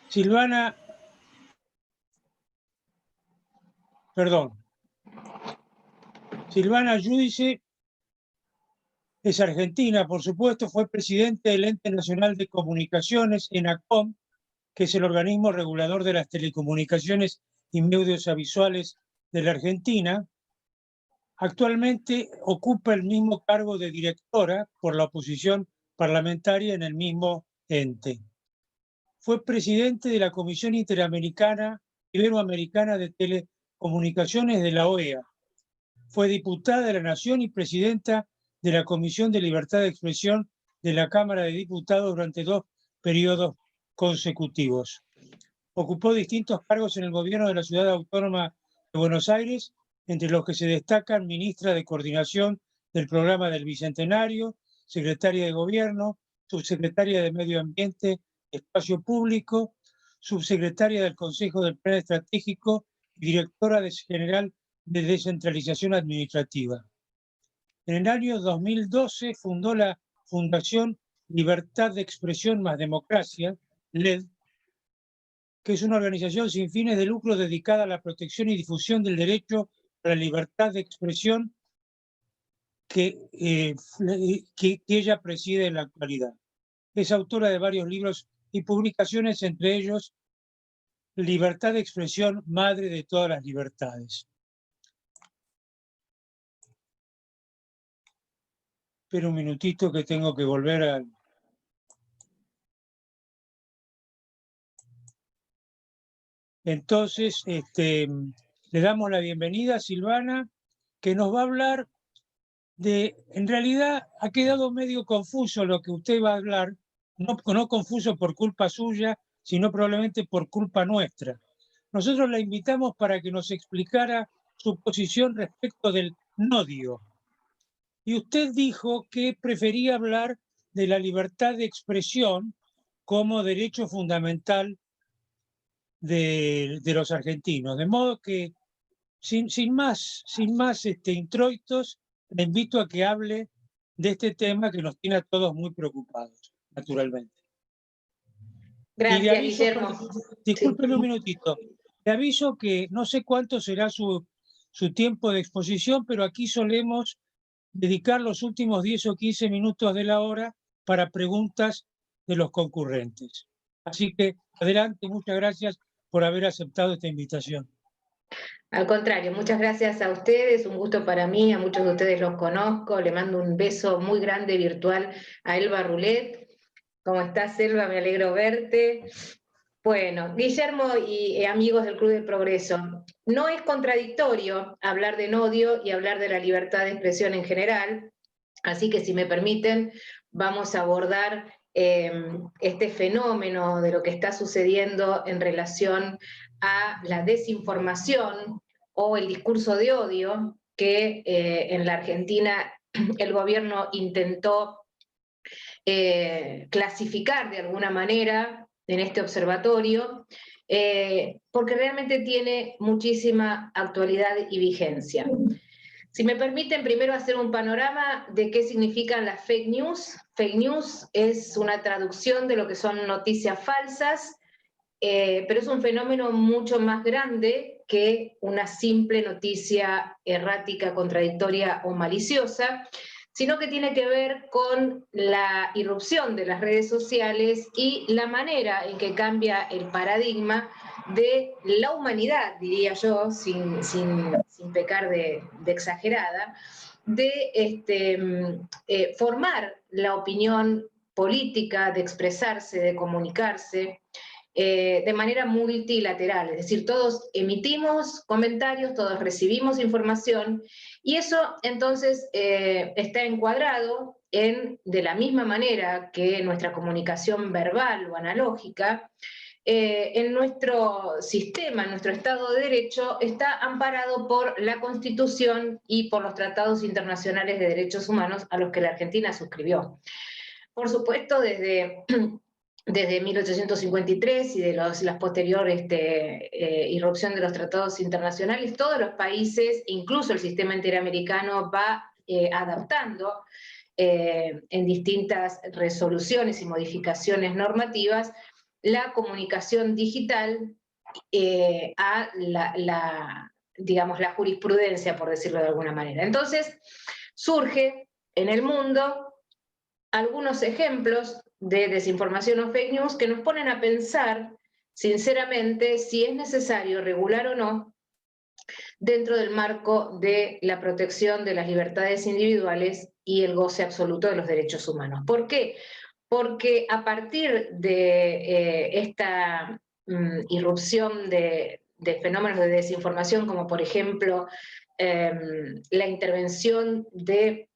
Silvana, Silvana Giudice es argentina, por supuesto, fue presidente del Ente Nacional de Comunicaciones, ENACOM, que es el organismo regulador de las telecomunicaciones y medios audiovisuales de la Argentina. Actualmente ocupa el mismo cargo de directora por la oposición parlamentaria en el mismo ente. Fue presidente de la Comisión Iberoamericana de Telecomunicaciones de la OEA. Fue diputada de la Nación y presidenta de la Comisión de Libertad de Expresión de la Cámara de Diputados durante 2 periodos consecutivos. Ocupó distintos cargos en el gobierno de la Ciudad Autónoma de Buenos Aires, entre los que se destacan ministra de Coordinación del Programa del Bicentenario, secretaria de Gobierno, subsecretaria de Medio Ambiente, Espacio Público, subsecretaria del Consejo del Plan Estratégico y directora general de Descentralización Administrativa. En el año 2012 fundó la Fundación Libertad de Expresión más Democracia, LED, que es una organización sin fines de lucro dedicada a la protección y difusión del derecho a la libertad de expresión que ella preside en la actualidad. Es autora de varios libros y publicaciones, entre ellos Libertad de Expresión, Madre de todas las Libertades. Espera un minutito que tengo que volver a... Entonces, le damos la bienvenida a Silvana, que nos va a hablar de... En realidad ha quedado medio confuso lo que usted va a hablar, no confuso por culpa suya, sino probablemente por culpa nuestra. Nosotros la invitamos para que nos explicara su posición respecto del nodio. Y usted dijo que prefería hablar de la libertad de expresión como derecho fundamental de los argentinos. De modo que, sin más introitos, le invito a que hable de este tema que nos tiene a todos muy preocupados, naturalmente. Gracias, Guillermo. Discúlpeme un minutito. Le aviso que no sé cuánto será su tiempo de exposición, pero aquí solemos dedicar los últimos 10 o 15 minutos de la hora para preguntas de los concurrentes. Así que adelante, muchas gracias por haber aceptado esta invitación. Al contrario, muchas gracias a ustedes, un gusto para mí, a muchos de ustedes los conozco, le mando un beso muy grande virtual a Elba Rulet. ¿Cómo estás, Elba? Me alegro verte. Bueno, Guillermo y amigos del Club del Progreso, no es contradictorio hablar de nodio y hablar de la libertad de expresión en general, así que si me permiten, vamos a abordar este fenómeno de lo que está sucediendo en relación a la desinformación o el discurso de odio que en la Argentina el gobierno intentó clasificar de alguna manera en este observatorio, porque realmente tiene muchísima actualidad y vigencia. Si me permiten, primero hacer un panorama de qué significan las fake news. Fake news es una traducción de lo que son noticias falsas, pero es un fenómeno mucho más grande que una simple noticia errática, contradictoria o maliciosa, sino que tiene que ver con la irrupción de las redes sociales y la manera en que cambia el paradigma de la humanidad, diría yo, sin pecar de exagerada, de formar la opinión política, de expresarse, de comunicarse, de manera multilateral, es decir, todos emitimos comentarios, todos recibimos información, y eso entonces está encuadrado de la misma manera que nuestra comunicación verbal o analógica, en nuestro sistema, en nuestro Estado de Derecho, está amparado por la Constitución y por los tratados internacionales de derechos humanos a los que la Argentina suscribió. Por supuesto, desde 1853 y de las posteriores irrupción de los tratados internacionales, todos los países, incluso el sistema interamericano, va adaptando en distintas resoluciones y modificaciones normativas la comunicación digital a digamos, la jurisprudencia, por decirlo de alguna manera. Entonces, surge en el mundo algunos ejemplos de desinformación o fake news que nos ponen a pensar, sinceramente, si es necesario regular o no dentro del marco de la protección de las libertades individuales y el goce absoluto de los derechos humanos. ¿Por qué? Porque a partir de esta irrupción de fenómenos de desinformación, como por ejemplo la intervención de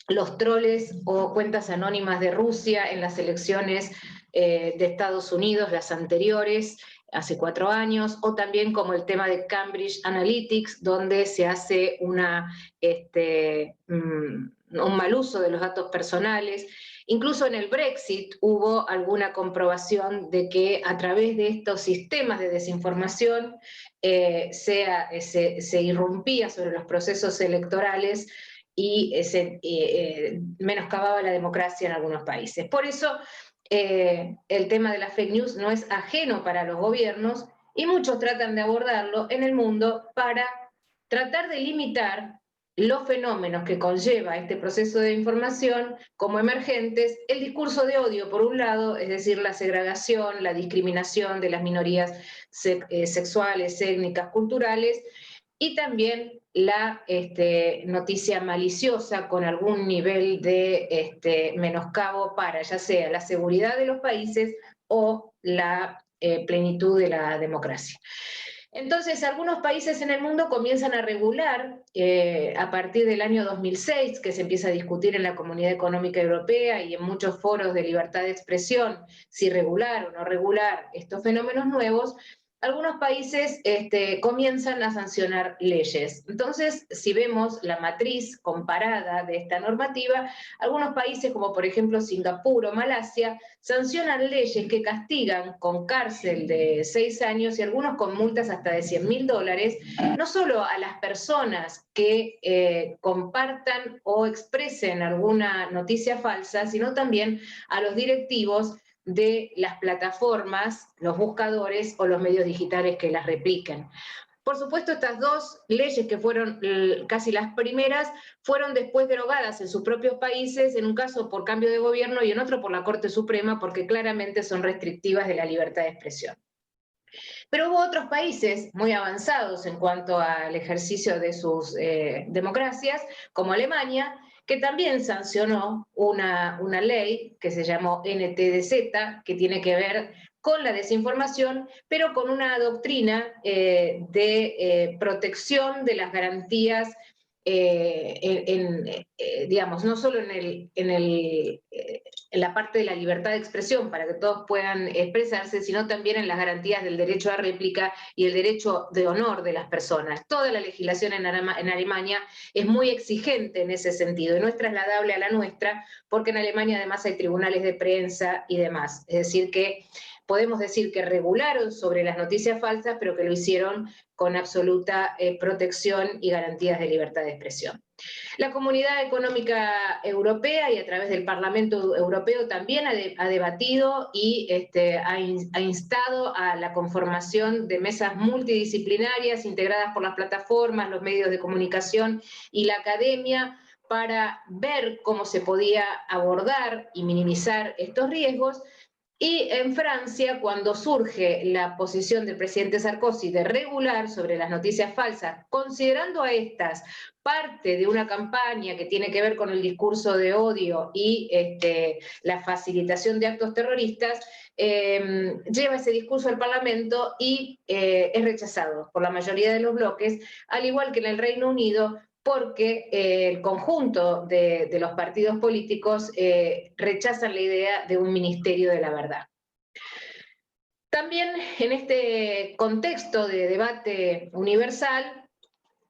los troles o cuentas anónimas de Rusia en las elecciones de Estados Unidos, las anteriores, hace 4 años, o también como el tema de Cambridge Analytics, donde se hace un mal uso de los datos personales. Incluso en el Brexit hubo alguna comprobación de que a través de estos sistemas de desinformación se irrumpía sobre los procesos electorales y menoscababa la democracia en algunos países. Por eso el tema de las fake news no es ajeno para los gobiernos y muchos tratan de abordarlo en el mundo para tratar de limitar los fenómenos que conlleva este proceso de información como emergentes, el discurso de odio por un lado, es decir, la segregación, la discriminación de las minorías sexuales, étnicas, culturales, y también la noticia maliciosa con algún nivel de menoscabo para ya sea la seguridad de los países o la plenitud de la democracia. Entonces, algunos países en el mundo comienzan a regular, a partir del año 2006, que se empieza a discutir en la Comunidad Económica Europea y en muchos foros de libertad de expresión, si regular o no regular estos fenómenos nuevos. Algunos países comienzan a sancionar leyes. Entonces, si vemos la matriz comparada de esta normativa, algunos países como por ejemplo Singapur o Malasia sancionan leyes que castigan con cárcel de 6 años y algunos con multas hasta de $100.000, no solo a las personas que compartan o expresen alguna noticia falsa, sino también a los directivos de las plataformas, los buscadores o los medios digitales que las repliquen. Por supuesto, estas dos leyes, que fueron casi las primeras, fueron después derogadas en sus propios países, en un caso por cambio de gobierno y en otro por la Corte Suprema, porque claramente son restrictivas de la libertad de expresión. Pero hubo otros países muy avanzados en cuanto al ejercicio de sus democracias, como Alemania, que también sancionó una ley que se llamó NTDZ, que tiene que ver con la desinformación, pero con una doctrina de protección de las garantías, digamos, no solo en la parte de la libertad de expresión para que todos puedan expresarse, sino también en las garantías del derecho a réplica y el derecho de honor de las personas. Toda la legislación en Alemania es muy exigente en ese sentido y no es trasladable a la nuestra, porque en Alemania además hay tribunales de prensa y demás. Es decir que podemos decir que regularon sobre las noticias falsas, pero que lo hicieron con absoluta protección y garantías de libertad de expresión. La Comunidad Económica Europea y a través del Parlamento Europeo también ha debatido y ha instado a la conformación de mesas multidisciplinarias integradas por las plataformas, los medios de comunicación y la academia para ver cómo se podía abordar y minimizar estos riesgos. Y en Francia, cuando surge la posición del presidente Sarkozy de regular sobre las noticias falsas, considerando a estas parte de una campaña que tiene que ver con el discurso de odio y la facilitación de actos terroristas, lleva ese discurso al Parlamento y es rechazado por la mayoría de los bloques, al igual que en el Reino Unido, porque el conjunto de los partidos políticos rechazan la idea de un ministerio de la verdad. También en este contexto de debate universal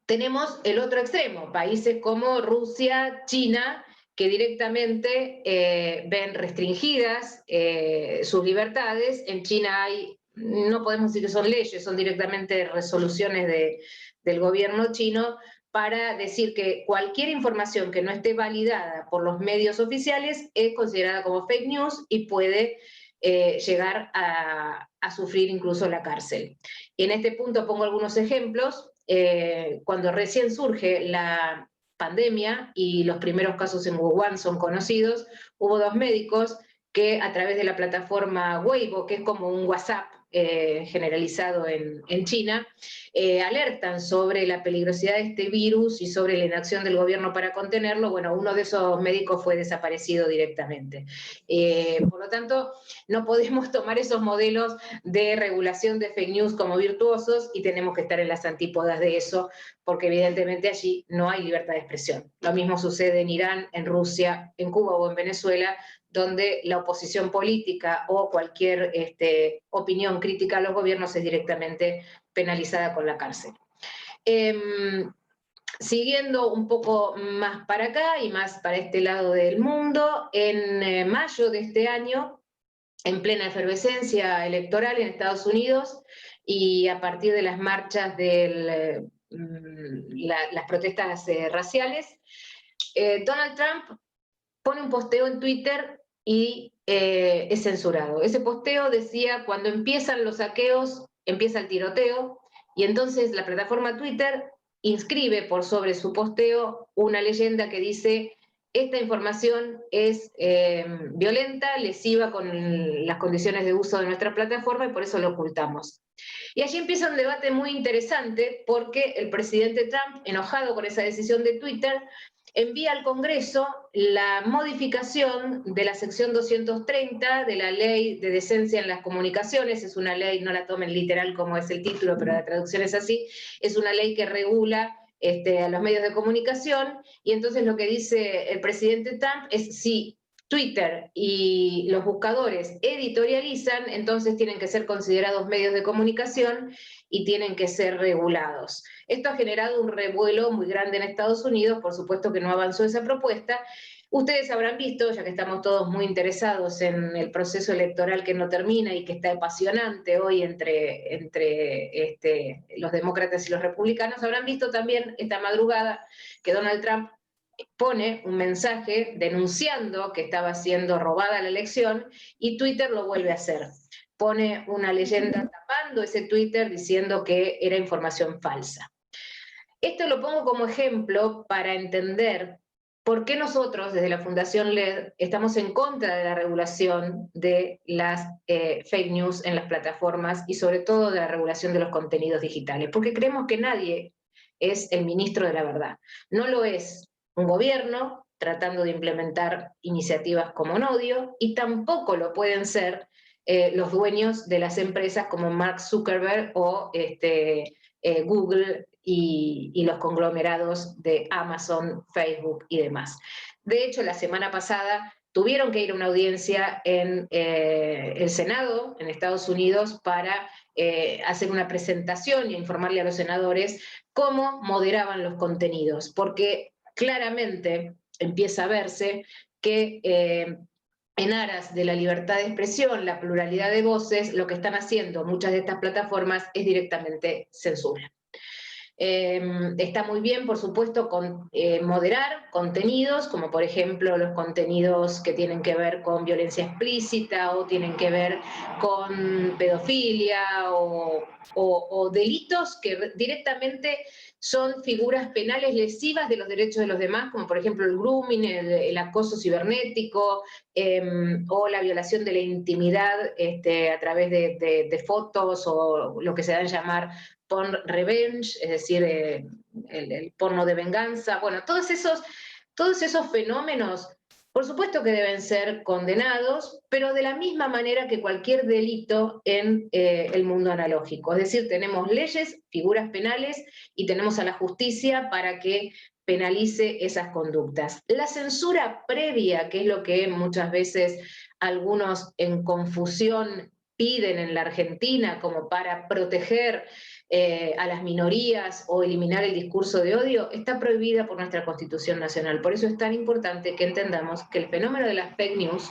tenemos el otro extremo, países como Rusia, China, que directamente ven restringidas sus libertades. En China no podemos decir que son leyes, son directamente resoluciones del gobierno chino, para decir que cualquier información que no esté validada por los medios oficiales es considerada como fake news y puede llegar a sufrir incluso la cárcel. Y en este punto pongo algunos ejemplos. Cuando recién surge la pandemia y los primeros casos en Wuhan son conocidos, hubo 2 médicos que a través de la plataforma Weibo, que es como un WhatsApp generalizado en China, alertan sobre la peligrosidad de este virus y sobre la inacción del gobierno para contenerlo. Bueno, uno de esos médicos fue desaparecido directamente. Por lo tanto, no podemos tomar esos modelos de regulación de fake news como virtuosos y tenemos que estar en las antípodas de eso, porque evidentemente allí no hay libertad de expresión. Lo mismo sucede en Irán, en Rusia, en Cuba o en Venezuela, donde la oposición política o cualquier opinión crítica a los gobiernos es directamente penalizada con la cárcel. Siguiendo un poco más para acá y más para este lado del mundo, en mayo de este año, en plena efervescencia electoral en Estados Unidos y a partir de las marchas de las protestas raciales, Donald Trump pone un posteo en Twitter y es censurado. Ese posteo decía: cuando empiezan los saqueos, empieza el tiroteo, y entonces la plataforma Twitter inscribe por sobre su posteo una leyenda que dice: esta información es violenta, lesiva con las condiciones de uso de nuestra plataforma y por eso lo ocultamos. Y allí empieza un debate muy interesante porque el presidente Trump, enojado con esa decisión de Twitter, envía al Congreso la modificación de la sección 230 de la Ley de Decencia en las Comunicaciones. Es una ley, no la tomen literal como es el título, pero la traducción es así, es una ley que regula a los medios de comunicación, y entonces lo que dice el presidente Trump es: si Twitter y los buscadores editorializan, entonces tienen que ser considerados medios de comunicación y tienen que ser regulados. Esto ha generado un revuelo muy grande en Estados Unidos, por supuesto que no avanzó esa propuesta. Ustedes habrán visto, ya que estamos todos muy interesados en el proceso electoral que no termina y que está apasionante hoy entre los demócratas y los republicanos, habrán visto también esta madrugada que Donald Trump pone un mensaje denunciando que estaba siendo robada la elección y Twitter lo vuelve a hacer. Pone una leyenda tapando ese Twitter diciendo que era información falsa. Esto lo pongo como ejemplo para entender por qué nosotros desde la Fundación LED estamos en contra de la regulación de las fake news en las plataformas y sobre todo de la regulación de los contenidos digitales, porque creemos que nadie es el ministro de la verdad. No lo es un gobierno tratando de implementar iniciativas como Nodio, y tampoco lo pueden ser los dueños de las empresas como Mark Zuckerberg o Google y los conglomerados de Amazon, Facebook y demás. De hecho, la semana pasada tuvieron que ir a una audiencia en el Senado, en Estados Unidos, para hacer una presentación y informarle a los senadores cómo moderaban los contenidos, porque claramente empieza a verse que en aras de la libertad de expresión, la pluralidad de voces, lo que están haciendo muchas de estas plataformas es directamente censura. Está muy bien, por supuesto, moderar contenidos, como por ejemplo los contenidos que tienen que ver con violencia explícita o tienen que ver con pedofilia o delitos que directamente son figuras penales lesivas de los derechos de los demás, como por ejemplo el grooming, el acoso cibernético, o la violación de la intimidad a través de fotos o lo que se dan a llamar porn revenge, es decir, el porno de venganza. Bueno, todos esos fenómenos, por supuesto que deben ser condenados, pero de la misma manera que cualquier delito en el mundo analógico. Es decir, tenemos leyes, figuras penales, y tenemos a la justicia para que penalice esas conductas. La censura previa, que es lo que muchas veces algunos en confusión piden en la Argentina como para proteger a las minorías o eliminar el discurso de odio, está prohibida por nuestra Constitución Nacional. Por eso es tan importante que entendamos que el fenómeno de las fake news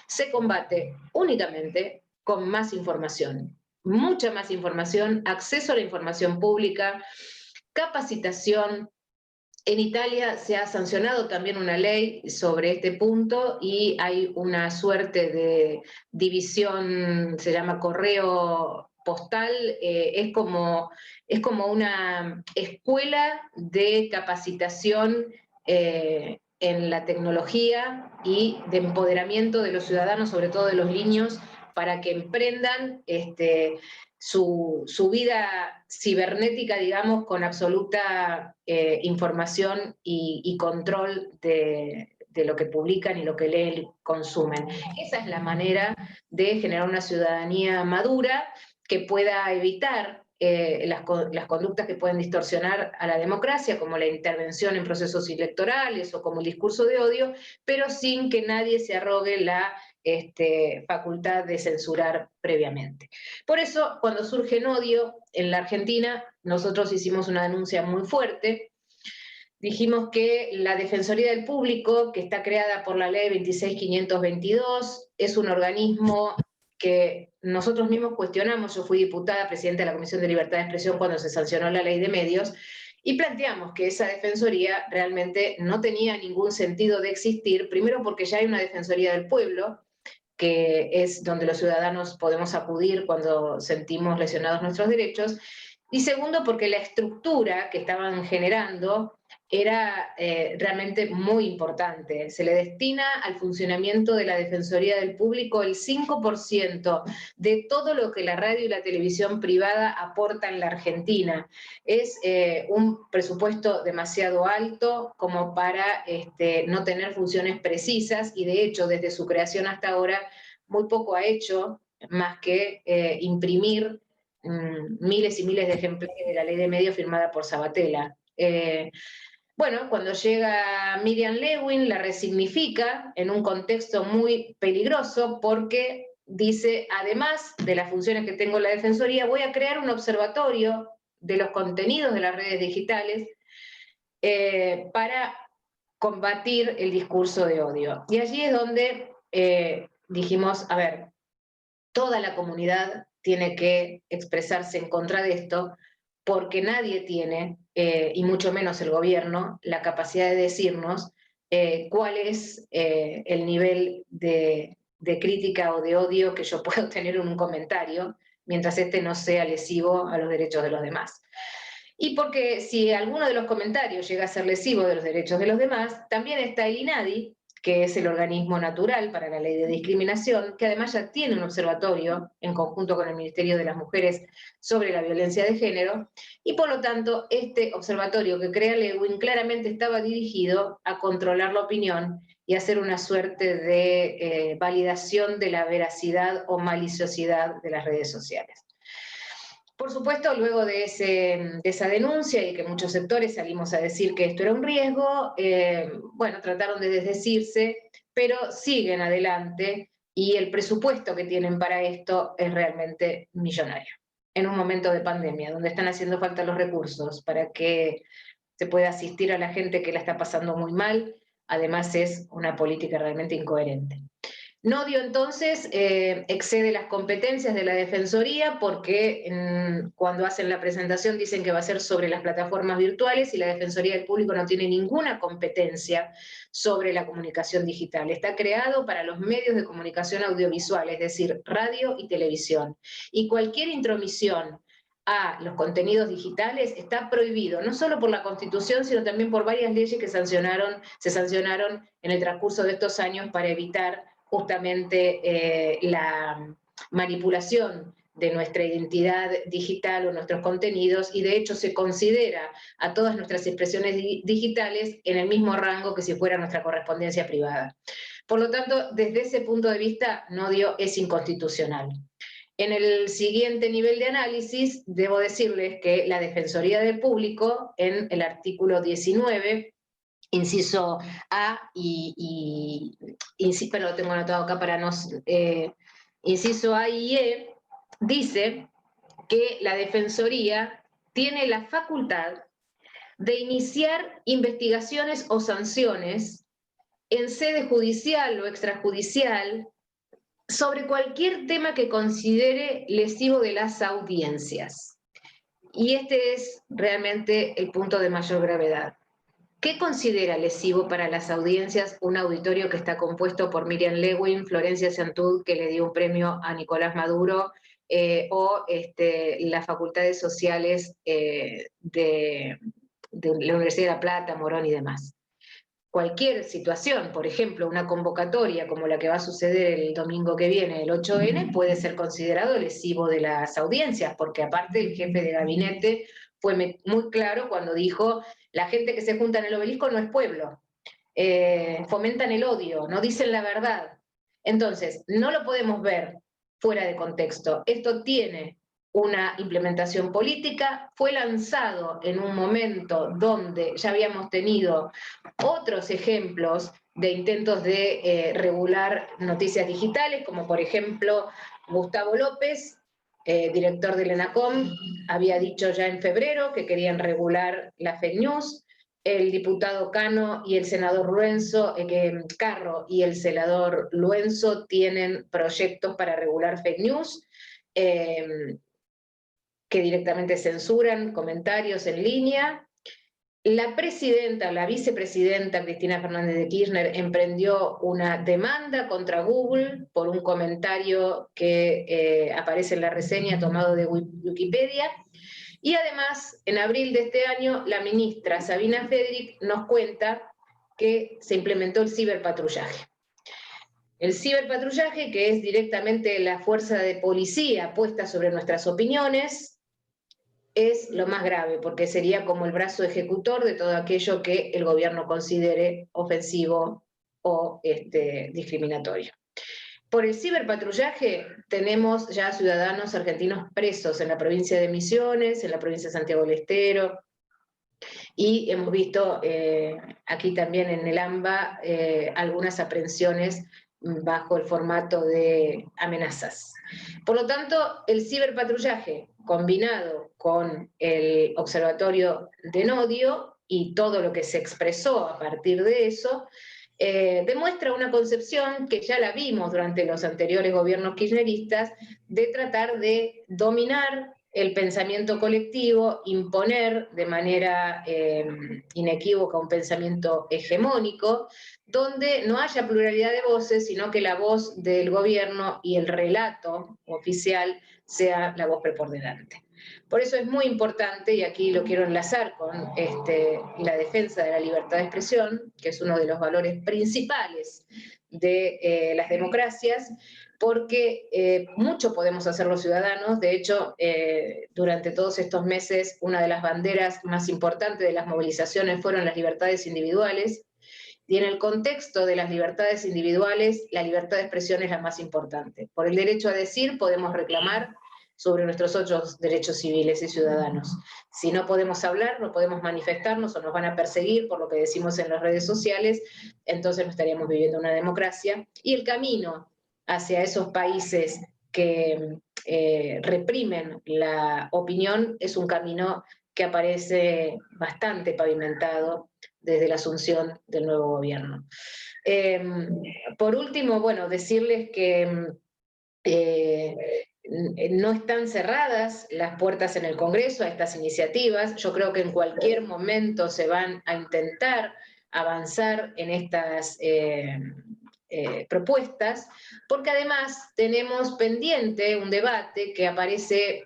se combate únicamente con más información, mucha más información, acceso a la información pública, capacitación, En Italia se ha sancionado también una ley sobre este punto y hay una suerte de división, se llama correo postal, es como una escuela de capacitación en la tecnología y de empoderamiento de los ciudadanos, sobre todo de los niños, para que emprendan su vida cibernética, digamos, con absoluta información y control de lo que publican y lo que leen y consumen. Esa es la manera de generar una ciudadanía madura que pueda evitar las conductas que pueden distorsionar a la democracia, como la intervención en procesos electorales o como el discurso de odio, pero sin que nadie se arrogue la facultad de censurar previamente. Por eso, cuando surge el odio en la Argentina, nosotros hicimos una denuncia muy fuerte. Dijimos que la Defensoría del Público, que está creada por la ley 26.522, es un organismo que nosotros mismos cuestionamos. Yo fui diputada, presidenta de la Comisión de Libertad de Expresión cuando se sancionó la ley de medios, y planteamos que esa defensoría realmente no tenía ningún sentido de existir, primero porque ya hay una Defensoría del Pueblo, que es donde los ciudadanos podemos acudir cuando sentimos lesionados nuestros derechos, y segundo porque la estructura que estaban generando era realmente muy importante. Se le destina al funcionamiento de la Defensoría del Público el 5% de todo lo que la radio y la televisión privada aportan en la Argentina. Es un presupuesto demasiado alto como para no tener funciones precisas, y de hecho desde su creación hasta ahora muy poco ha hecho más que imprimir miles y miles de ejemplares de la ley de medios firmada por Sabatella. Bueno, cuando llega Miriam Lewin, la resignifica en un contexto muy peligroso porque dice, además de las funciones que tengo en la Defensoría, voy a crear un observatorio de los contenidos de las redes digitales para combatir el discurso de odio. Y allí es donde dijimos, a ver, toda la comunidad tiene que expresarse en contra de esto, porque nadie tiene, y mucho menos el gobierno, la capacidad de decirnos cuál es el nivel de crítica o de odio que yo puedo tener en un comentario, mientras este no sea lesivo a los derechos de los demás. Y porque si alguno de los comentarios llega a ser lesivo de los derechos de los demás, también está el INADI, que es el organismo natural para la ley de discriminación, que además ya tiene un observatorio en conjunto con el Ministerio de las Mujeres sobre la violencia de género, y por lo tanto este observatorio que crea Lewin claramente estaba dirigido a controlar la opinión y hacer una suerte de validación de la veracidad o maliciosidad de las redes sociales. Por supuesto, luego de esa denuncia y que muchos sectores salimos a decir que esto era un riesgo, bueno, trataron de desdecirse, pero siguen adelante y el presupuesto que tienen para esto es realmente millonario. En un momento de pandemia, donde están haciendo falta los recursos para que se pueda asistir a la gente que la está pasando muy mal, además es una política realmente incoherente. Nodio entonces excede las competencias de la Defensoría porque cuando hacen la presentación dicen que va a ser sobre las plataformas virtuales y la Defensoría del Público no tiene ninguna competencia sobre la comunicación digital. Está creado para los medios de comunicación audiovisual, es decir, radio y televisión. Y cualquier intromisión a los contenidos digitales está prohibido, no solo por la Constitución, sino también por varias leyes que se sancionaron en el transcurso de estos años para evitar justamente la manipulación de nuestra identidad digital o nuestros contenidos, y de hecho se considera a todas nuestras expresiones digitales en el mismo rango que si fuera nuestra correspondencia privada. Por lo tanto, desde ese punto de vista, Nodio es inconstitucional. En el siguiente nivel de análisis, debo decirles que la Defensoría del Público, en el artículo 19, inciso A pero lo tengo anotado acá para no... inciso A y E, dice que la Defensoría tiene la facultad de iniciar investigaciones o sanciones en sede judicial o extrajudicial sobre cualquier tema que considere lesivo de las audiencias. Y este es realmente el punto de mayor gravedad. ¿Qué considera lesivo para las audiencias un auditorio que está compuesto por Miriam Lewin, Florencia Santud, que le dio un premio a Nicolás Maduro, o las facultades sociales de la Universidad de La Plata, Morón y demás? Cualquier situación, por ejemplo, una convocatoria como la que va a suceder el domingo que viene, el 8N, puede ser considerado lesivo de las audiencias, porque aparte el jefe de gabinete fue muy claro cuando dijo: la gente que se junta en el obelisco no es pueblo, fomentan el odio, no dicen la verdad. Entonces, no lo podemos ver fuera de contexto. Esto tiene una implementación política, fue lanzado en un momento donde ya habíamos tenido otros ejemplos de intentos de regular noticias digitales, como por ejemplo Gustavo López, director del ENACOM, había dicho ya en febrero que querían regular la fake news. El diputado Cano y el senador Carro y el senador Luenzo tienen proyectos para regular fake news, que directamente censuran comentarios en línea. La presidenta, la vicepresidenta Cristina Fernández de Kirchner emprendió una demanda contra Google por un comentario que aparece en la reseña tomado de Wikipedia. Y además, en abril de este año, la ministra Sabina Federic nos cuenta que se implementó el ciberpatrullaje. El ciberpatrullaje, que es directamente la fuerza de policía puesta sobre nuestras opiniones, es lo más grave, porque sería como el brazo ejecutor de todo aquello que el gobierno considere ofensivo o discriminatorio. Por el ciberpatrullaje tenemos ya ciudadanos argentinos presos en la provincia de Misiones, en la provincia de Santiago del Estero, y hemos visto aquí también en el AMBA algunas aprehensiones bajo el formato de amenazas. Por lo tanto, el ciberpatrullaje combinado con el Observatorio de Nodio y todo lo que se expresó a partir de eso, demuestra una concepción que ya la vimos durante los anteriores gobiernos kirchneristas, de tratar de dominar el pensamiento colectivo, imponer de manera inequívoca un pensamiento hegemónico, donde no haya pluralidad de voces, sino que la voz del gobierno y el relato oficial sea la voz preponderante. Por eso es muy importante, y aquí lo quiero enlazar con la defensa de la libertad de expresión, que es uno de los valores principales de las democracias, porque mucho podemos hacer los ciudadanos. De hecho, durante todos estos meses, una de las banderas más importantes de las movilizaciones fueron las libertades individuales, y en el contexto de las libertades individuales, la libertad de expresión es la más importante. Por el derecho a decir podemos reclamar sobre nuestros otros derechos civiles y ciudadanos. Si no podemos hablar, no podemos manifestarnos o nos van a perseguir por lo que decimos en las redes sociales, entonces no estaríamos viviendo una democracia. Y el camino hacia esos países que reprimen la opinión es un camino que aparece bastante pavimentado desde la asunción del nuevo gobierno. Por último, bueno, decirles que no están cerradas las puertas en el Congreso a estas iniciativas. Yo creo que en cualquier momento se van a intentar avanzar en estas propuestas, porque además tenemos pendiente un debate que aparece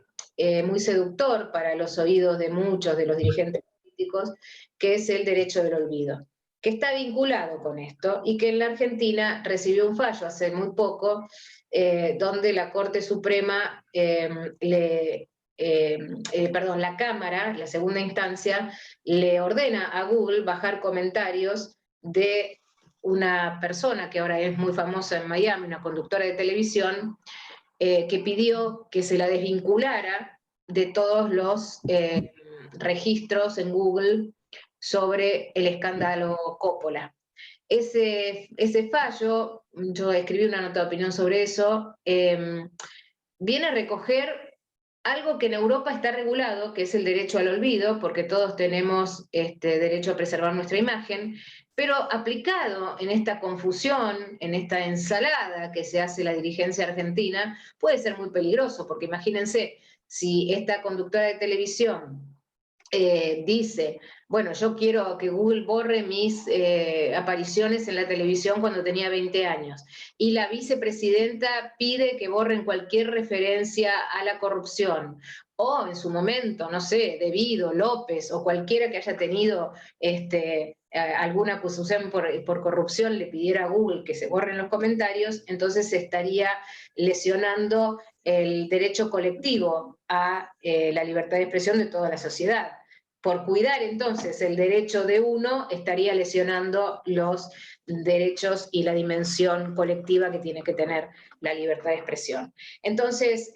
muy seductor para los oídos de muchos de los dirigentes políticos, que es el derecho del olvido, que está vinculado con esto y que en la Argentina recibió un fallo hace muy poco, donde la Corte Suprema la Cámara, la segunda instancia, le ordena a Google bajar comentarios de una persona que ahora es muy famosa en Miami, una conductora de televisión, que pidió que se la desvinculara de todos los registros en Google sobre el escándalo Coppola. Ese fallo, yo escribí una nota de opinión sobre eso, viene a recoger algo que en Europa está regulado, que es el derecho al olvido, porque todos tenemos derecho a preservar nuestra imagen, pero aplicado en esta confusión, en esta ensalada que se hace la dirigencia argentina, puede ser muy peligroso, porque imagínense, si esta conductora de televisión dice, bueno, yo quiero que Google borre mis apariciones en la televisión cuando tenía 20 años. Y la vicepresidenta pide que borren cualquier referencia a la corrupción. O en su momento, no sé, Devido, López o cualquiera que haya tenido alguna acusación por corrupción le pidiera a Google que se borren los comentarios, entonces se estaría lesionando el derecho colectivo a la libertad de expresión de toda la sociedad. Por cuidar entonces el derecho de uno, estaría lesionando los derechos y la dimensión colectiva que tiene que tener la libertad de expresión. Entonces,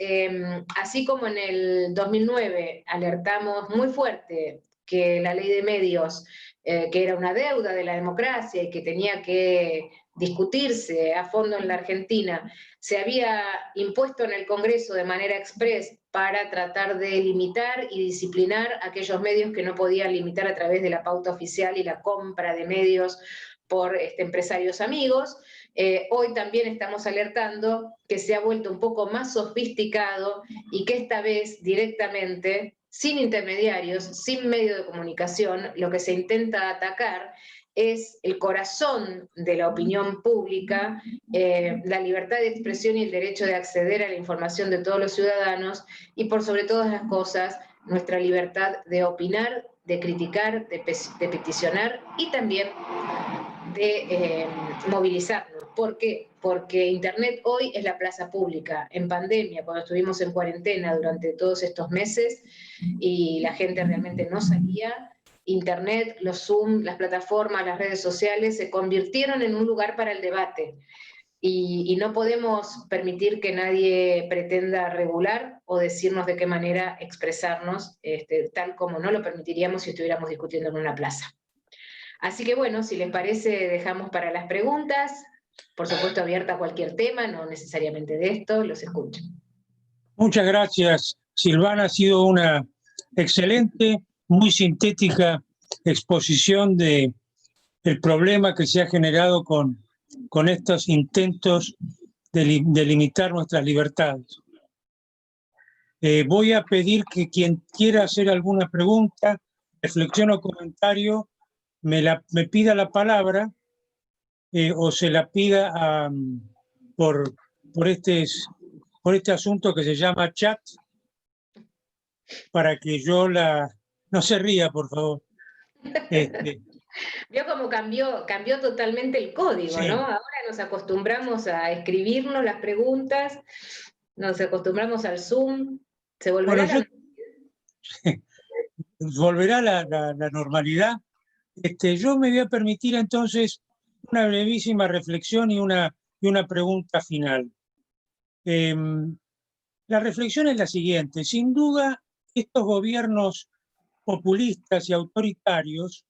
así como en el 2009 alertamos muy fuerte que la ley de medios, que era una deuda de la democracia y que tenía que discutirse a fondo en la Argentina, se había impuesto en el Congreso de manera express para tratar de limitar y disciplinar aquellos medios que no podían limitar a través de la pauta oficial y la compra de medios por empresarios amigos. Hoy también estamos alertando que se ha vuelto un poco más sofisticado y que esta vez directamente, sin intermediarios, sin medio de comunicación, lo que se intenta atacar es el corazón de la opinión pública, la libertad de expresión y el derecho de acceder a la información de todos los ciudadanos, y por sobre todas las cosas, nuestra libertad de opinar, de criticar, de peticionar y también de movilizarnos. ¿Por qué? Porque Internet hoy es la plaza pública. En pandemia, cuando estuvimos en cuarentena durante todos estos meses y la gente realmente no salía, Internet, los Zoom, las plataformas, las redes sociales se convirtieron en un lugar para el debate. Y no podemos permitir que nadie pretenda regular o decirnos de qué manera expresarnos, tal como no lo permitiríamos si estuviéramos discutiendo en una plaza. Así que bueno, si les parece, dejamos para las preguntas, por supuesto abierta a cualquier tema, no necesariamente de esto, los escucho. Muchas gracias, Silvana. Ha sido una excelente, muy sintética exposición del problema que se ha generado con estos intentos de limitar nuestras libertades. Voy a pedir que quien quiera hacer alguna pregunta, reflexión o comentario, me pida la palabra o se la pida por este asunto que se llama chat, para que yo no se ría, por favor. Vio cómo cambió totalmente el código, sí, ¿no? Ahora nos acostumbramos a escribirnos las preguntas, nos acostumbramos al Zoom, se volverá volverá la normalidad. Yo me voy a permitir entonces una brevísima reflexión y una pregunta final. La reflexión es la siguiente. Sin duda, estos gobiernos populistas y autoritarios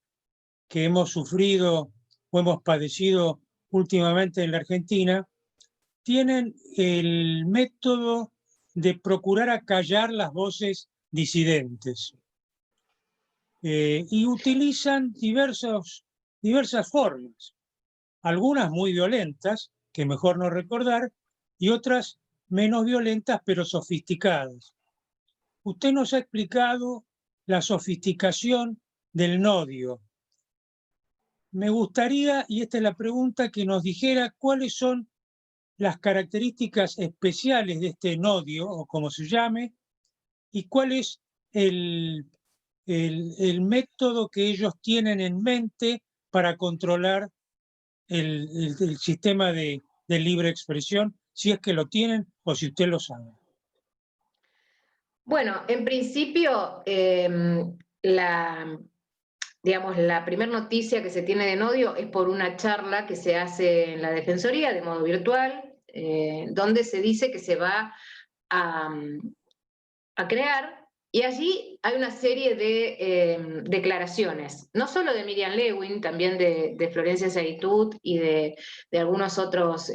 que hemos sufrido o hemos padecido últimamente en la Argentina, tienen el método de procurar acallar las voces disidentes y utilizan diversas formas, algunas muy violentas, que mejor no recordar, y otras menos violentas pero sofisticadas. Usted nos ha explicado la sofisticación del nodio. Me gustaría, y esta es la pregunta, que nos dijera cuáles son las características especiales de este nodio, o como se llame, y cuál es el método que ellos tienen en mente para controlar el sistema de libre expresión, si es que lo tienen o si usted lo sabe. Bueno, en principio, digamos, la primera noticia que se tiene de nodio es por una charla que se hace en la Defensoría de modo virtual, donde se dice que se va a crear, y allí hay una serie de declaraciones, no solo de Miriam Lewin, también de Florencia Seitud y de algunos otros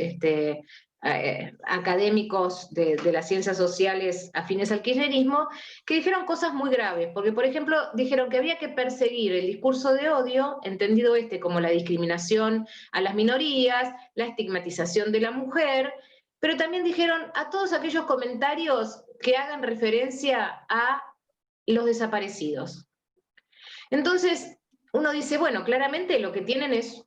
académicos de las ciencias sociales afines al kirchnerismo, que dijeron cosas muy graves, porque por ejemplo dijeron que había que perseguir el discurso de odio, entendido como la discriminación a las minorías, la estigmatización de la mujer, pero también dijeron a todos aquellos comentarios que hagan referencia a los desaparecidos. Entonces, uno dice, bueno, claramente lo que tienen es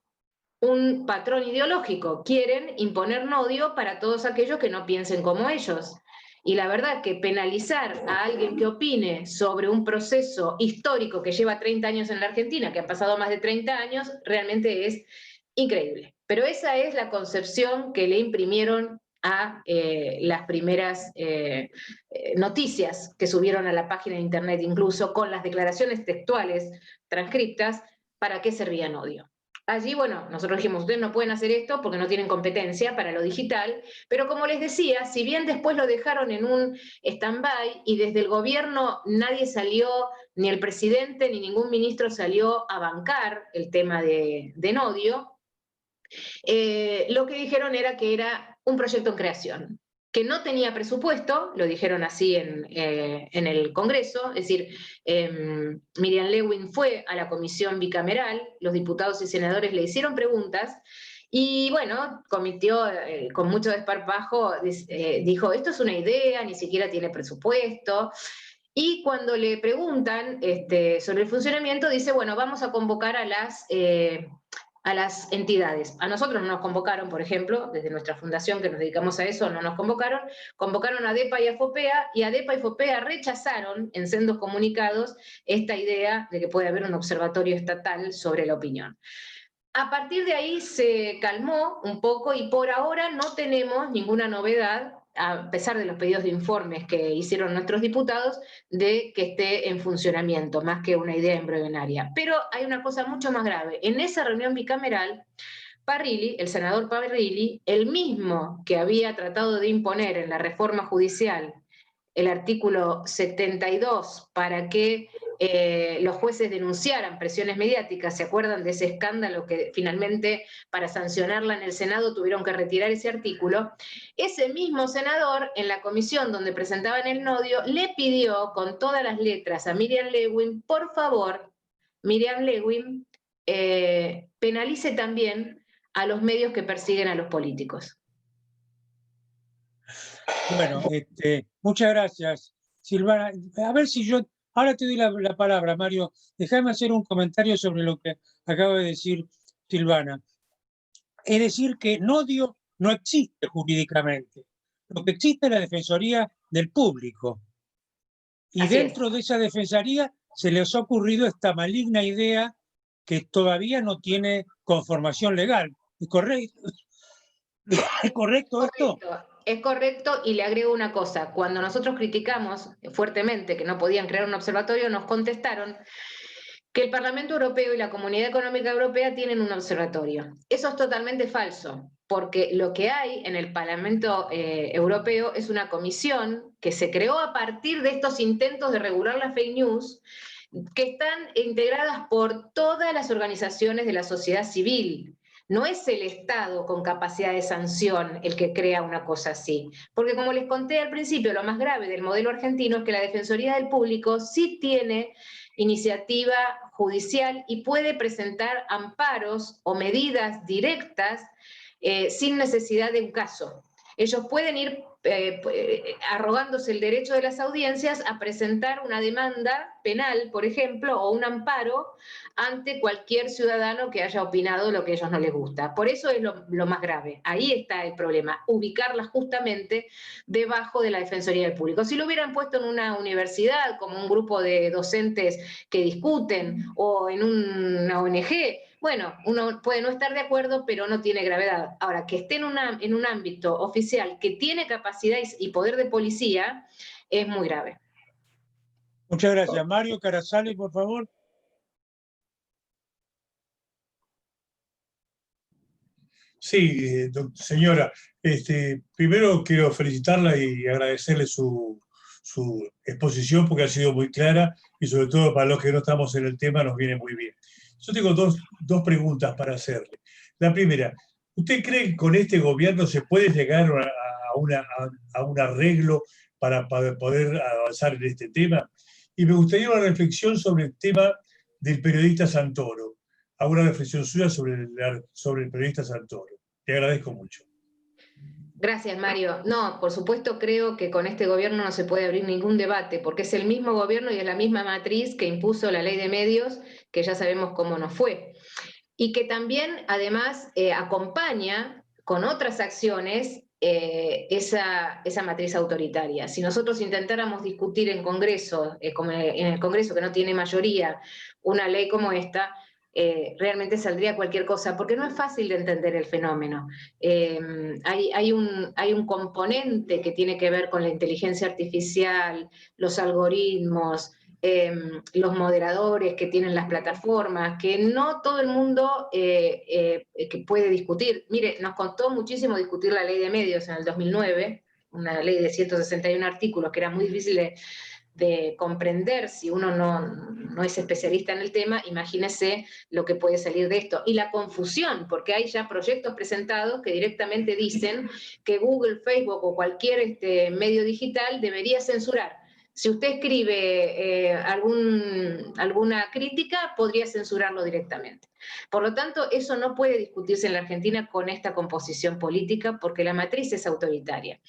un patrón ideológico, quieren imponer odio para todos aquellos que no piensen como ellos. Y la verdad que penalizar a alguien que opine sobre un proceso histórico que lleva 30 años en la Argentina, que han pasado más de 30 años, realmente es increíble. Pero esa es la concepción que le imprimieron a las primeras noticias que subieron a la página de internet, incluso con las declaraciones textuales transcriptas, para qué servían odio. Allí, bueno, nosotros dijimos, ustedes no pueden hacer esto porque no tienen competencia para lo digital, pero como les decía, si bien después lo dejaron en un stand-by y desde el gobierno nadie salió, ni el presidente ni ningún ministro salió a bancar el tema de Nodio, lo que dijeron era que era un proyecto en creación, que no tenía presupuesto, lo dijeron así en el Congreso, es decir, Miriam Lewin fue a la comisión bicameral, los diputados y senadores le hicieron preguntas, y bueno, comitió con mucho desparpajo, dijo, esto es una idea, ni siquiera tiene presupuesto, y cuando le preguntan sobre el funcionamiento, dice, bueno, vamos a convocar a las entidades. A nosotros no nos convocaron, por ejemplo, desde nuestra fundación que nos dedicamos a eso, no nos convocaron, convocaron a ADEPA y a FOPEA, y ADEPA y FOPEA rechazaron en sendos comunicados esta idea de que puede haber un observatorio estatal sobre la opinión. A partir de ahí se calmó un poco y por ahora no tenemos ninguna novedad, a pesar de los pedidos de informes que hicieron nuestros diputados, de que esté en funcionamiento, más que una idea embrionaria. Pero hay una cosa mucho más grave. En esa reunión bicameral, Parrilli, el senador Parrilli, el mismo que había tratado de imponer en la reforma judicial el artículo 72 para que los jueces denunciaran presiones mediáticas, ¿se acuerdan de ese escándalo que finalmente para sancionarla en el Senado tuvieron que retirar ese artículo? Ese mismo senador, en la comisión donde presentaban el Nodio, le pidió con todas las letras a Miriam Lewin, por favor, Miriam Lewin, penalice también a los medios que persiguen a los políticos. Bueno, muchas gracias, Silvana. A ver si yo, ahora te doy la palabra, Mario. Déjame hacer un comentario sobre lo que acaba de decir Silvana. Es decir, que Nodio no existe jurídicamente. Lo que existe es la Defensoría del Público. Y Así dentro de esa Defensoría se les ha ocurrido esta maligna idea que todavía no tiene conformación legal. ¿Es correcto? ¿Es correcto esto? Es correcto, y le agrego una cosa. Cuando nosotros criticamos fuertemente que no podían crear un observatorio, nos contestaron que el Parlamento Europeo y la Comunidad Económica Europea tienen un observatorio. Eso es totalmente falso, porque lo que hay en el Parlamento Europeo es una comisión que se creó a partir de estos intentos de regular las fake news, que están integradas por todas las organizaciones de la sociedad civil. No es el Estado con capacidad de sanción el que crea una cosa así. Porque como les conté al principio, lo más grave del modelo argentino es que la Defensoría del Público sí tiene iniciativa judicial y puede presentar amparos o medidas directas sin necesidad de un caso. Ellos pueden ir arrogándose el derecho de las audiencias a presentar una demanda penal, por ejemplo, o un amparo ante cualquier ciudadano que haya opinado lo que a ellos no les gusta. Por eso es lo más grave. Ahí está el problema, ubicarla justamente debajo de la Defensoría del Público. Si lo hubieran puesto en una universidad, como un grupo de docentes que discuten, o en una ONG, bueno, uno puede no estar de acuerdo, pero no tiene gravedad. Ahora, que esté en un ámbito oficial que tiene capacidad y poder de policía, es muy grave. Muchas gracias. Mario Carasale, por favor. Sí, señora, primero quiero felicitarla y agradecerle su exposición porque ha sido muy clara y sobre todo para los que no estamos en el tema nos viene muy bien. Yo tengo dos preguntas para hacerle. La primera, ¿usted cree que con este gobierno se puede llegar a un arreglo para poder avanzar en este tema? Y me gustaría una reflexión sobre el tema del periodista Santoro. Hago una reflexión suya sobre el periodista Santoro. Te agradezco mucho. Gracias, Mario. No, por supuesto creo que con este gobierno no se puede abrir ningún debate, porque es el mismo gobierno y es la misma matriz que impuso la ley de medios, que ya sabemos cómo nos fue. Y que también, además, acompaña con otras acciones esa matriz autoritaria. Si nosotros intentáramos discutir en Congreso, como en el Congreso que no tiene mayoría, una ley como esta, realmente saldría cualquier cosa, porque no es fácil de entender el fenómeno. Hay un componente que tiene que ver con la inteligencia artificial, los algoritmos, los moderadores que tienen las plataformas, que no todo el mundo que puede discutir. Mire, nos costó muchísimo discutir la ley de medios en el 2009, una ley de 161 artículos que era muy difícil de comprender si uno no es especialista en el tema. Imagínese lo que puede salir de esto. Y la confusión, porque hay ya proyectos presentados que directamente dicen que Google, Facebook o cualquier medio digital debería censurar. Si usted escribe alguna crítica, podría censurarlo directamente. Por lo tanto, eso no puede discutirse en la Argentina con esta composición política, porque la matriz es autoritaria.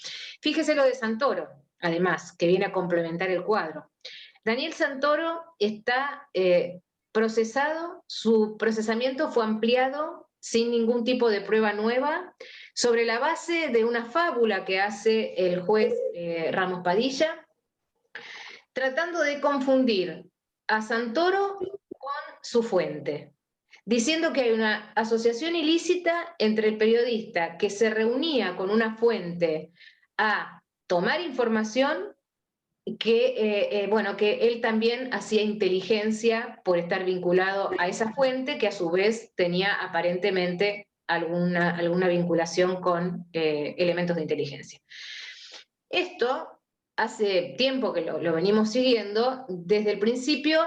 Fíjese lo de Santoro, además, que viene a complementar el cuadro. Daniel Santoro está procesado, su procesamiento fue ampliado sin ningún tipo de prueba nueva, sobre la base de una fábula que hace el juez Ramos Padilla, tratando de confundir a Santoro con su fuente, diciendo que hay una asociación ilícita entre el periodista que se reunía con una fuente a tomar información, que él también hacía inteligencia por estar vinculado a esa fuente, que a su vez tenía aparentemente alguna vinculación con elementos de inteligencia. Esto hace tiempo que lo venimos siguiendo. Desde el principio,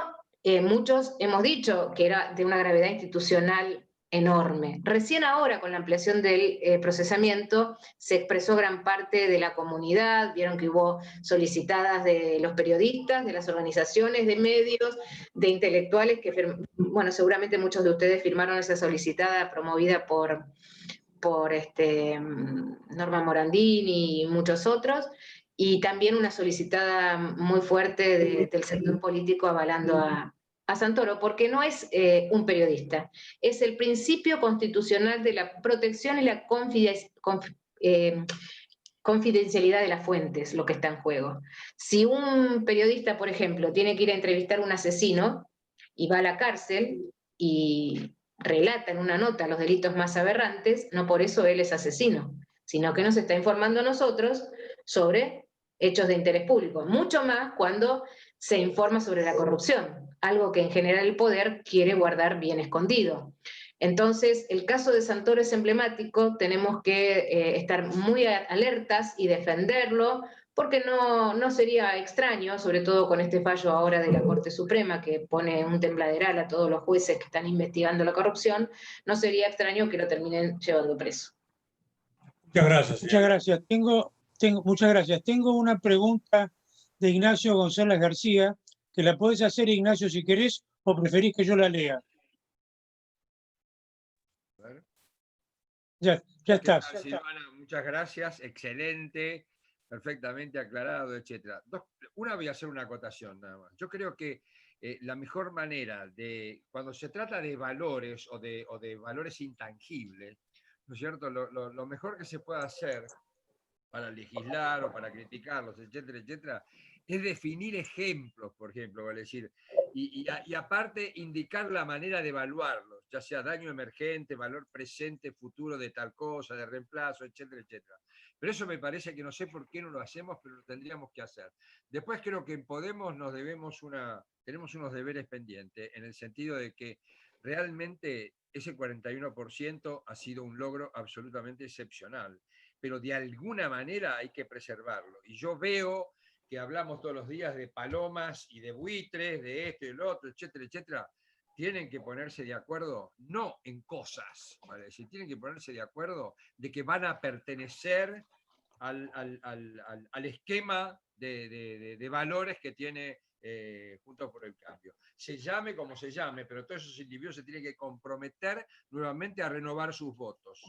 muchos hemos dicho que era de una gravedad institucional enorme. Recién ahora, con la ampliación del procesamiento, se expresó gran parte de la comunidad. Vieron que hubo solicitadas de los periodistas, de las organizaciones de medios, de intelectuales, que, bueno, seguramente muchos de ustedes firmaron esa solicitada promovida por Norma Morandini y muchos otros, y también una solicitada muy fuerte del sector político avalando a Santoro, porque no es un periodista, es el principio constitucional de la protección y la confidencialidad de las fuentes, lo que está en juego. Si un periodista, por ejemplo, tiene que ir a entrevistar a un asesino y va a la cárcel y relata en una nota los delitos más aberrantes, no por eso él es asesino, sino que nos está informando a nosotros sobre hechos de interés público, mucho más cuando se informa sobre la corrupción, algo que en general el poder quiere guardar bien escondido. Entonces, el caso de Santoro es emblemático, tenemos que estar muy alertas y defenderlo, porque no sería extraño, sobre todo con este fallo ahora de la Corte Suprema, que pone un tembladeral a todos los jueces que están investigando la corrupción, no sería extraño que lo terminen llevando preso. Muchas gracias. Muchas gracias. Muchas gracias. Tengo una pregunta de Ignacio González García, que la podés hacer, Ignacio, si querés, o preferís que yo la lea. Ya estás. Silvana, muchas gracias, excelente, perfectamente aclarado, etc. Una, voy a hacer una acotación nada más. Yo creo que la mejor manera de, cuando se trata de valores o de valores intangibles, ¿no es cierto? Lo mejor que se puede hacer para legislar o para criticarlos, etcétera, etcétera, es definir ejemplos, por ejemplo, vale decir, y aparte indicar la manera de evaluarlos, ya sea daño emergente, valor presente, futuro de tal cosa, de reemplazo, etcétera, etcétera. Pero eso me parece que no sé por qué no lo hacemos, pero lo tendríamos que hacer. Después creo que en Podemos tenemos unos deberes pendientes, en el sentido de que realmente ese 41% ha sido un logro absolutamente excepcional, pero de alguna manera hay que preservarlo. Y yo veo que hablamos todos los días de palomas y de buitres, de esto y el otro, etcétera, etcétera. Tienen que ponerse de acuerdo, no en cosas, ¿vale? Si tienen que ponerse de acuerdo de que van a pertenecer al esquema de valores que tiene Juntos por el Cambio. Se llame como se llame, pero todos esos individuos se tienen que comprometer nuevamente a renovar sus votos.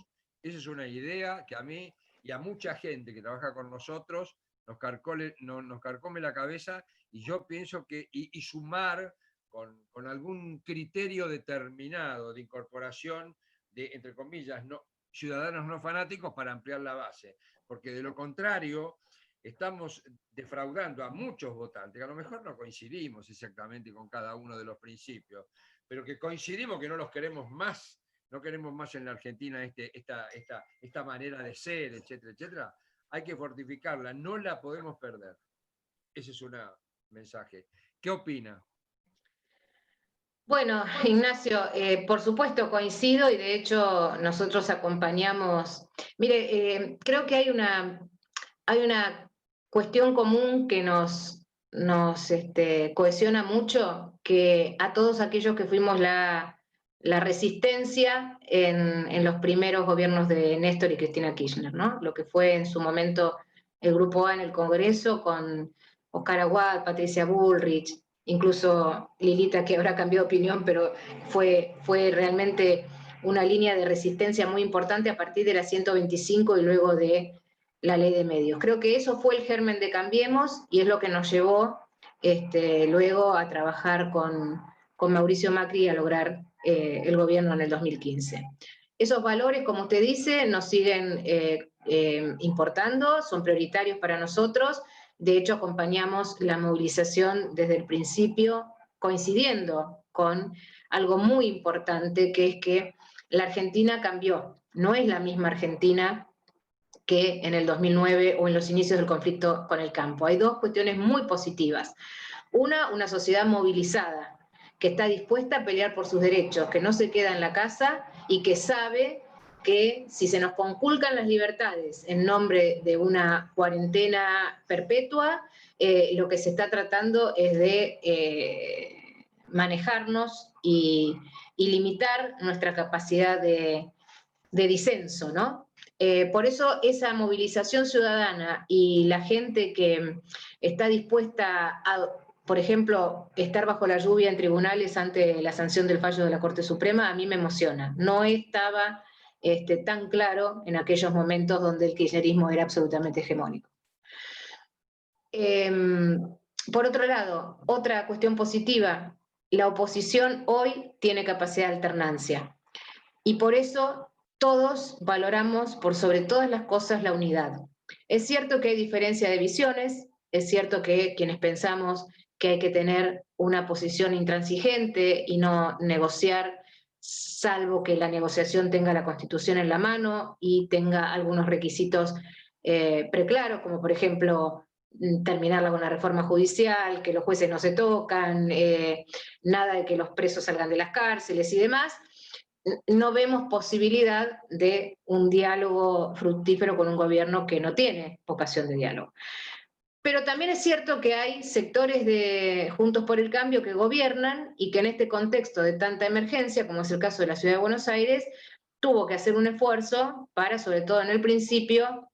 Esa es una idea que a mí y a mucha gente que trabaja con nosotros nos carcome la cabeza, y yo pienso que, y sumar con algún criterio determinado de incorporación de, entre comillas, ciudadanos no fanáticos para ampliar la base, porque de lo contrario estamos defraudando a muchos votantes, que a lo mejor no coincidimos exactamente con cada uno de los principios, pero que coincidimos que no los queremos más, no queremos más en la Argentina esta manera de ser, etcétera, etcétera. Hay que fortificarla, no la podemos perder. Ese es un mensaje. ¿Qué opina? Bueno, Ignacio, por supuesto coincido, y de hecho nosotros acompañamos. Mire, creo que hay una cuestión común que nos cohesiona mucho, que a todos aquellos que fuimos la resistencia en los primeros gobiernos de Néstor y Cristina Kirchner, ¿no? Lo que fue en su momento el Grupo A en el Congreso con Oscar Aguad, Patricia Bullrich, incluso Lilita, que ahora cambió de opinión, pero fue realmente una línea de resistencia muy importante a partir de la 125 y luego de la ley de medios. Creo que eso fue el germen de Cambiemos, y es lo que nos llevó luego a trabajar con Mauricio Macri y a lograr el gobierno en el 2015. Esos valores, como usted dice, nos siguen importando, son prioritarios para nosotros. De hecho, acompañamos la movilización desde el principio, coincidiendo con algo muy importante, que es que la Argentina cambió. No es la misma Argentina que en el 2009 o en los inicios del conflicto con el campo. Hay dos cuestiones muy positivas. Una sociedad movilizada, que está dispuesta a pelear por sus derechos, que no se queda en la casa y que sabe que si se nos conculcan las libertades en nombre de una cuarentena perpetua, lo que se está tratando es de manejarnos y limitar nuestra capacidad de disenso, ¿no? Por eso esa movilización ciudadana y la gente que está dispuesta a, por ejemplo, estar bajo la lluvia en tribunales ante la sanción del fallo de la Corte Suprema, a mí me emociona. No estaba tan claro en aquellos momentos donde el kirchnerismo era absolutamente hegemónico. Por otro lado, otra cuestión positiva, la oposición hoy tiene capacidad de alternancia, y por eso todos valoramos por sobre todas las cosas la unidad. Es cierto que hay diferencia de visiones, es cierto que quienes pensamos que hay que tener una posición intransigente y no negociar, salvo que la negociación tenga la Constitución en la mano y tenga algunos requisitos preclaros, como por ejemplo terminarla con la reforma judicial, que los jueces no se tocan, nada de que los presos salgan de las cárceles y demás. No vemos posibilidad de un diálogo fructífero con un gobierno que no tiene vocación de diálogo. Pero también es cierto que hay sectores de Juntos por el Cambio que gobiernan y que en este contexto de tanta emergencia, como es el caso de la Ciudad de Buenos Aires, tuvo que hacer un esfuerzo para, sobre todo en el principio,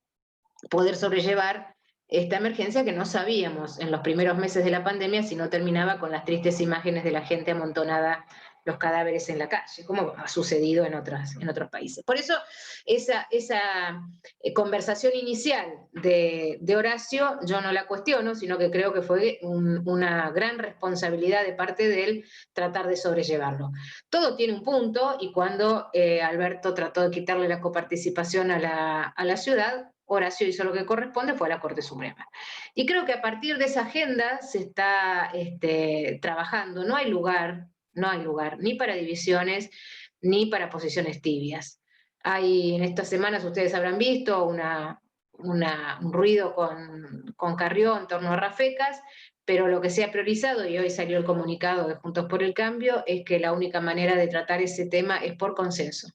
poder sobrellevar esta emergencia que no sabíamos en los primeros meses de la pandemia si no terminaba con las tristes imágenes de la gente amontonada, los cadáveres en la calle, como ha sucedido en otros países. Por eso esa conversación inicial de Horacio yo no la cuestiono, sino que creo que fue una gran responsabilidad de parte de él tratar de sobrellevarlo. Todo tiene un punto, y cuando Alberto trató de quitarle la coparticipación a la ciudad, Horacio hizo lo que corresponde, fue a la Corte Suprema. Y creo que a partir de esa agenda se está trabajando. No hay lugar ni para divisiones ni para posiciones tibias. Hay, en estas semanas ustedes habrán visto un ruido con Carrió en torno a Rafecas, pero lo que se ha priorizado, y hoy salió el comunicado de Juntos por el Cambio, es que la única manera de tratar ese tema es por consenso.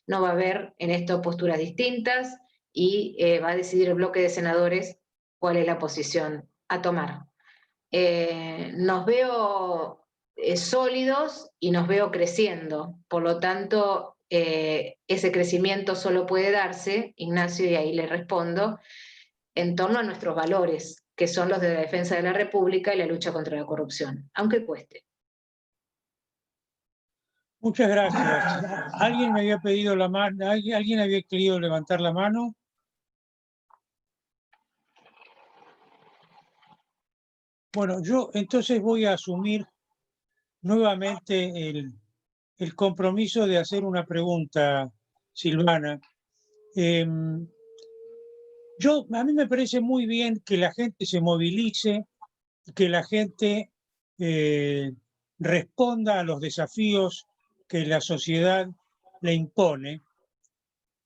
No va a haber en esto posturas distintas, y va a decidir el bloque de senadores cuál es la posición a tomar. Nos veo sólidos y nos veo creciendo, por lo tanto, ese crecimiento solo puede darse, Ignacio, y ahí le respondo, en torno a nuestros valores, que son los de la defensa de la República y la lucha contra la corrupción, aunque cueste. Muchas gracias. Alguien me había pedido la mano, alguien había querido levantar la mano. Bueno, yo entonces voy a asumir nuevamente el compromiso de hacer una pregunta, Silvana. A mí me parece muy bien que la gente se movilice, que la gente responda a los desafíos que la sociedad le impone,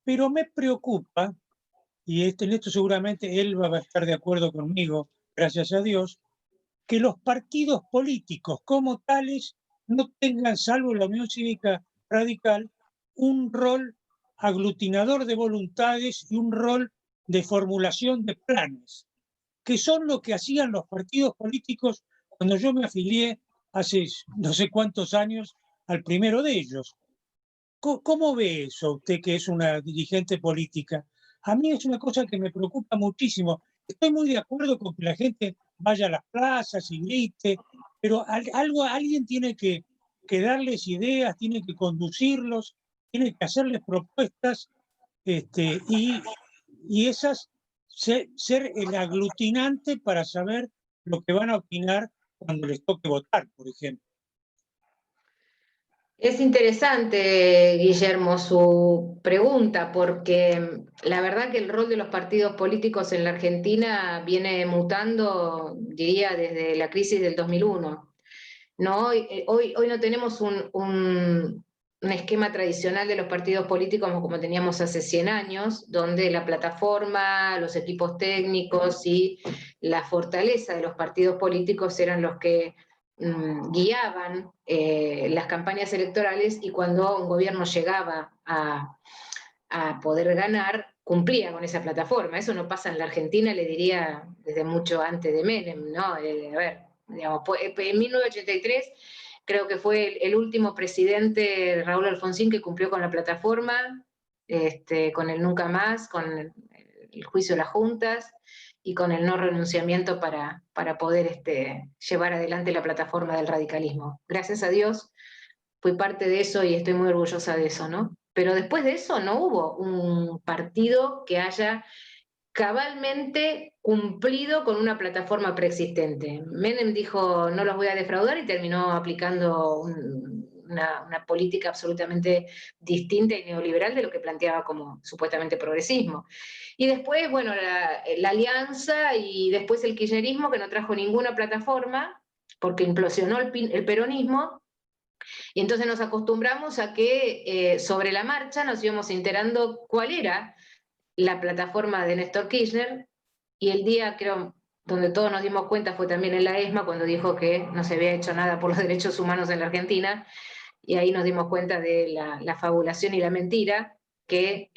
pero me preocupa, y en esto seguramente él va a estar de acuerdo conmigo, gracias a Dios, que los partidos políticos como tales no tengan, salvo la Unión Cívica Radical, un rol aglutinador de voluntades y un rol de formulación de planes, que son lo que hacían los partidos políticos cuando yo me afilié hace no sé cuántos años al primero de ellos. ¿Cómo ve eso usted, que es una dirigente política? A mí es una cosa que me preocupa muchísimo. Estoy muy de acuerdo con que la gente vaya a las plazas y grite, pero alguien tiene que darles ideas, tiene que conducirlos, tiene que hacerles propuestas, y esas ser el aglutinante para saber lo que van a opinar cuando les toque votar, por ejemplo. Es interesante, Guillermo, su pregunta, porque la verdad que el rol de los partidos políticos en la Argentina viene mutando, diría, desde la crisis del 2001. ¿No? Hoy no tenemos un esquema tradicional de los partidos políticos como teníamos hace 100 años, donde la plataforma, los equipos técnicos y la fortaleza de los partidos políticos eran los que guiaban las campañas electorales, y cuando un gobierno llegaba a poder ganar, cumplía con esa plataforma. Eso no pasa en la Argentina, le diría, desde mucho antes de Menem, ¿no? A ver, digamos, en 1983 creo que fue el último presidente, Raúl Alfonsín, que cumplió con la plataforma, con el nunca más, con el juicio de las juntas y con el no renunciamiento para poder llevar adelante la plataforma del radicalismo. Gracias a Dios fui parte de eso y estoy muy orgullosa de eso, ¿no? Pero después de eso no hubo un partido que haya cabalmente cumplido con una plataforma preexistente. Menem dijo, no los voy a defraudar, y terminó aplicando una política absolutamente distinta y neoliberal de lo que planteaba como supuestamente progresismo. Y después, bueno, la alianza y después el kirchnerismo, que no trajo ninguna plataforma porque implosionó el peronismo, y entonces nos acostumbramos a que sobre la marcha nos íbamos enterando cuál era la plataforma de Néstor Kirchner, y el día, creo, donde todos nos dimos cuenta fue también en la ESMA, cuando dijo que no se había hecho nada por los derechos humanos en la Argentina, y ahí nos dimos cuenta de la fabulación y la mentira, que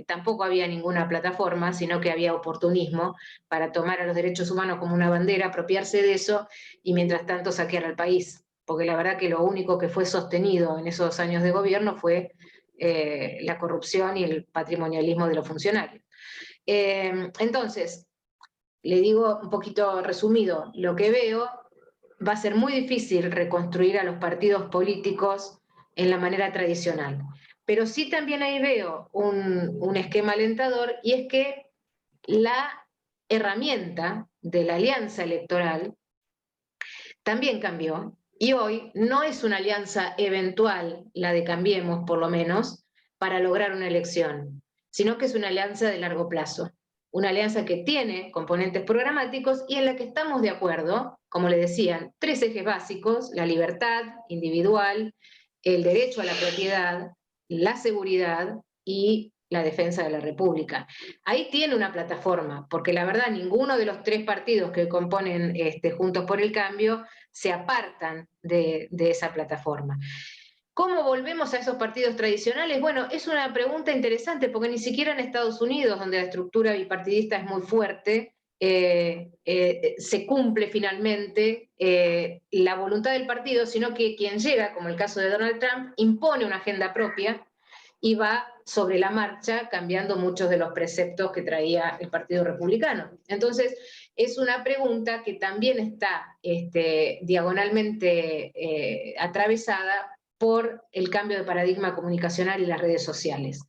tampoco había ninguna plataforma, sino que había oportunismo para tomar a los derechos humanos como una bandera, apropiarse de eso, y mientras tanto saquear al país. Porque la verdad que lo único que fue sostenido en esos años de gobierno fue la corrupción y el patrimonialismo de los funcionarios. Entonces, le digo un poquito resumido, lo que veo: va a ser muy difícil reconstruir a los partidos políticos en la manera tradicional. Pero sí también ahí veo un esquema alentador, y es que la herramienta de la alianza electoral también cambió, y hoy no es una alianza eventual, la de Cambiemos por lo menos, para lograr una elección, sino que es una alianza de largo plazo. Una alianza que tiene componentes programáticos y en la que estamos de acuerdo, como le decían, 3 ejes básicos: la libertad individual, el derecho a la propiedad, la seguridad y la defensa de la República. Ahí tiene una plataforma, porque la verdad ninguno de los 3 partidos que componen Juntos por el Cambio se apartan de esa plataforma. ¿Cómo volvemos a esos partidos tradicionales? Bueno, es una pregunta interesante, porque ni siquiera en Estados Unidos, donde la estructura bipartidista es muy fuerte, se cumple finalmente la voluntad del partido, sino que quien llega, como el caso de Donald Trump, impone una agenda propia y va sobre la marcha cambiando muchos de los preceptos que traía el Partido Republicano. Entonces, es una pregunta que también está diagonalmente atravesada por el cambio de paradigma comunicacional y las redes sociales.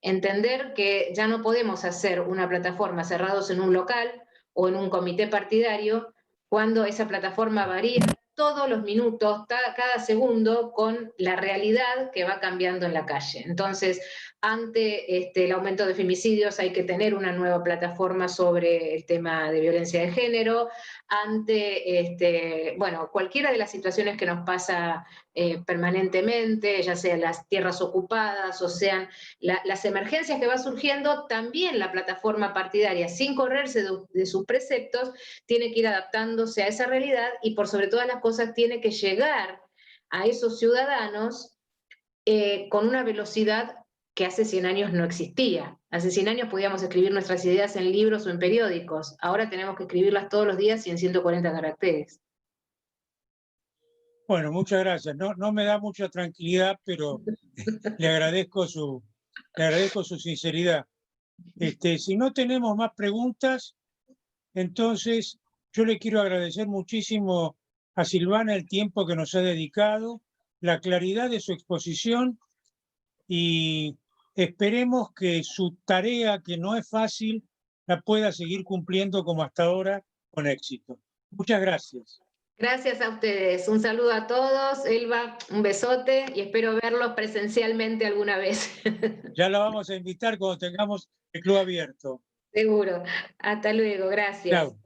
Entender que ya no podemos hacer una plataforma cerrados en un local o en un comité partidario, cuando esa plataforma varía todos los minutos, cada segundo, con la realidad que va cambiando en la calle. Entonces, ante el aumento de femicidios hay que tener una nueva plataforma sobre el tema de violencia de género, ante bueno, cualquiera de las situaciones que nos pasa permanentemente, ya sean las tierras ocupadas o sean las emergencias que va surgiendo, también la plataforma partidaria, sin correrse de sus preceptos, tiene que ir adaptándose a esa realidad y por sobre todas las cosas tiene que llegar a esos ciudadanos con una velocidad que hace 100 años no existía. Hace 100 años podíamos escribir nuestras ideas en libros o en periódicos, ahora tenemos que escribirlas todos los días y en 140 caracteres. Bueno, muchas gracias. No me da mucha tranquilidad, pero le agradezco su sinceridad. Si no tenemos más preguntas, entonces yo le quiero agradecer muchísimo a Silvana el tiempo que nos ha dedicado, la claridad de su exposición y esperemos que su tarea, que no es fácil, la pueda seguir cumpliendo como hasta ahora con éxito. Muchas gracias. Gracias a ustedes. Un saludo a todos. Elba, un besote y espero verlos presencialmente alguna vez. Ya la vamos a invitar cuando tengamos el club abierto. Seguro. Hasta luego. Gracias. Chao.